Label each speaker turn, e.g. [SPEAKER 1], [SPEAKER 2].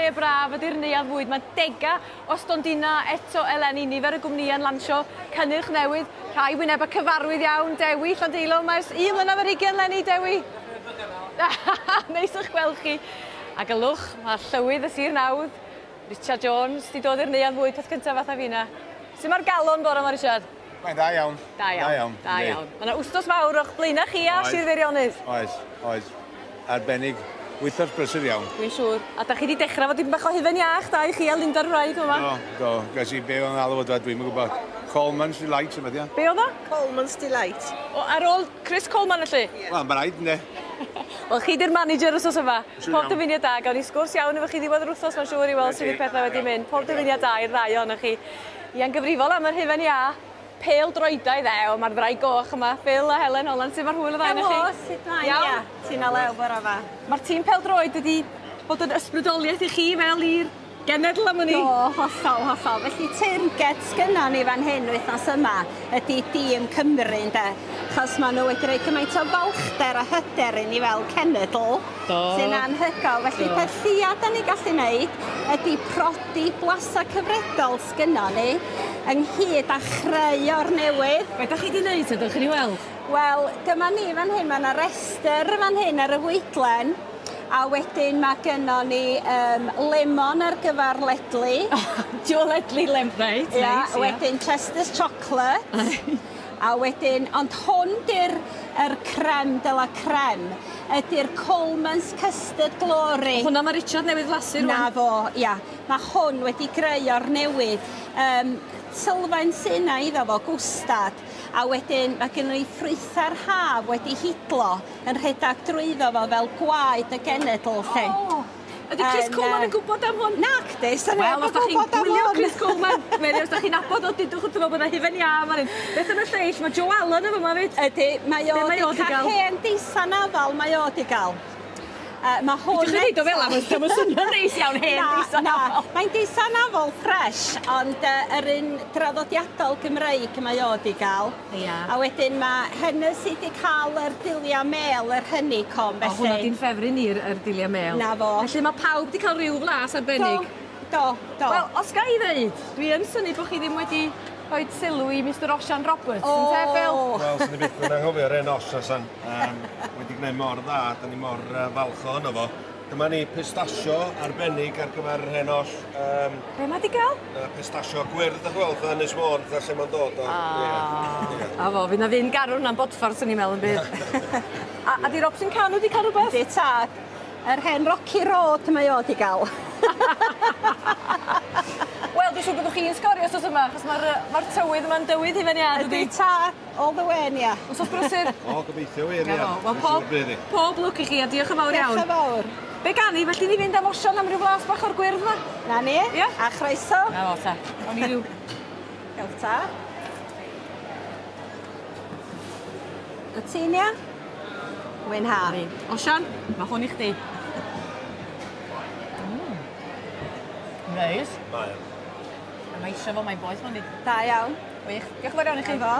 [SPEAKER 1] lle braf ydy'r neuadd fwyd. Mae dega o stondina eto eleni nifer y gwmnïau'n lansio cynnyrch newydd. Rhai wyneb a cyfarwydd iawn, Dewi Llandeilo. Mae'r 1 mlynedd ar 20 leni, Dewi. Neis o'ch gweld chi. A gylwch, mae llywydd y Sir Nawdd. Richard Jones di dod i'r neuadd fwyd peth cyntaf fatha fi na. Sut mae'r galon bore yma, Richard?
[SPEAKER 2] Mae'n da iawn.
[SPEAKER 1] Da iawn. Mae yna wstos mawr o'ch blaenau chi a Sir Feirionnydd.
[SPEAKER 2] Oes. Arbennig. Wythnos brysur iawn.
[SPEAKER 1] Dwi'n siŵr. A da chi wedi dechrau fod dim bach o hufen iach da i chi a Linda'r wraig yma?
[SPEAKER 2] Do. Gas i be o'n alw fod dwi'n gwybod. Coleman's Delight yma, dia.
[SPEAKER 1] Be oedd o?
[SPEAKER 3] Coleman's Delight.
[SPEAKER 1] Ar ôl Chris Coleman felly?
[SPEAKER 2] Wel, mae'n rhaid, ne?
[SPEAKER 1] Wel, chi di'r manager wrthos yma. Pob dyfuniad da. Gawn ni sgwrs iawn efo chi ddiwedd yr wrthnos, mae'n siŵr i weld sydd i'r pethau wedi mynd. Pob dyfuniad da i'r ddau ohonoch chi. I'n gyfrifol am yr hufen ia. Pêl droedau ddew, mae'r ddau goch yma. Phil a Helen Holland, sydd mae'r hwyl o ddau na chi?
[SPEAKER 3] Helo, sut mae'n ia? Ti'n alew bora fa.
[SPEAKER 1] Mae'r tîm pêl droed wedi bod yn ysbrydoliaeth i chi fel i'r genedl am hynny?
[SPEAKER 3] Do, hollol. Felly target sgynna ni fan hyn wythnos yma ydy dîm Cymru, ynde. Chos maen nhw wedi rhoi cymaint o balchder a hyder i ni fel cenedl. Sy'n anhygoel. Felly peth lleiad da ni gallu wneud ydy prodi blasa cyfredol sgynna ni ynghyd â chreu o'r newydd.
[SPEAKER 1] Be da chi wedi wneud, ydych chi'n ei weld? Wel,
[SPEAKER 3] dyma ni fan hyn, mae yna rester fan hyn ar y weitlen. A wedyn mae gennon ni lemon ar gyfer ledlu.
[SPEAKER 1] Joe Ledley lemon, right?
[SPEAKER 3] Wedyn Chester's chocolate. A wedyn, ond hwn di'r creme de la creme, ydy'r Coleman's Custard Glory.
[SPEAKER 1] Hwna mae Richard newydd flasu rwan?
[SPEAKER 3] Na fo, ia. Mae hwn wedi greu o'r newydd. Sylfaen sy'n na iddo fo, gwstad. A wedyn mae gennym ni ffrwythau'r haf wedi hidlo yn rhedeg drwyddo fo fel gwaed y genedl, lle.
[SPEAKER 1] Ydy Chris Coleman yn gwybod am hwn?
[SPEAKER 3] Nac, dys, yna
[SPEAKER 1] gwybod am hwn. Wel, os da chi'n gwylio Chris Coleman, os da chi'n abod o dydwch wrth bod yna hufen ia, beth yn y lleill, mae Joe Allen efo yma fyd.
[SPEAKER 3] Ydy, mae o wedi cael hen deisan afal, mae o wedi gael. Mae hwn...
[SPEAKER 1] Dwi'n gwneud o fel am, ysgrifennu swnio'n neis iawn hen deisan afal.
[SPEAKER 3] Mae'n deisan afal ffres, ond yr un draddodiadol Gymreig mae o wedi gael. A wedyn mae Hennessy wedi cael yr dilia mel, yr honeycomb, felly.
[SPEAKER 1] O, hwnna di'n ffefryn i'r dilia mel.
[SPEAKER 3] Na fo.
[SPEAKER 1] Felly mae pawb wedi cael rhyw flas arbennig.
[SPEAKER 3] Do.
[SPEAKER 1] Wel, os ga i ddeud, dwi yn syni bod chi ddim wedi rhoi sylw i Mr Osian Roberts, yn te, Phil?
[SPEAKER 4] Wel, sy'n ni byth yn anghofio'r un Osian. Wedi gwneud mor dda, da ni mor falch o hynny fo. Dyma ni pistachio arbennig ar gyfer hen os.
[SPEAKER 1] Be mae di gael?
[SPEAKER 4] Pistachio gwyrdd a gweld yn Ynys Môn, lle sy'n ma'n dod o.
[SPEAKER 1] A fo, fydd na fynd garwr na'n bodffordd sy'n ni'n meddwl yn byd. A di Robson Cano di cael rhywbeth?
[SPEAKER 3] Di tad. Yr hen Rocky Road mae o di gael.
[SPEAKER 1] Wel, dwi'n siŵr byddwch chi'n sgorio os yma, achos mae'r tywydd yma'n dywydd hufen iad.
[SPEAKER 3] Ydy tad, all the way, ia.
[SPEAKER 1] Wsos brysur?
[SPEAKER 4] O, gobeithio wir, ia.
[SPEAKER 1] Wel, pob lwc i chi, a diolch yn fawr iawn.
[SPEAKER 3] Diolch yn fawr.
[SPEAKER 1] Be gan i, felly ni fynd am Osian am ryw flas bach o'r gwyrdd yma?
[SPEAKER 3] Na ni, a chroeso.
[SPEAKER 1] Na fo, ta. Awn ni ryw...
[SPEAKER 3] Iawn ta. Y tîn, ia? Wynha.
[SPEAKER 1] Osian, mae hwn i chdi. Neis.
[SPEAKER 4] Mae.
[SPEAKER 1] Mae eisiau fo, mae'n boeth, mae'n di.
[SPEAKER 3] Da iawn.
[SPEAKER 1] Wych. Diolch yn fawr iawn i chi.
[SPEAKER 3] Efo.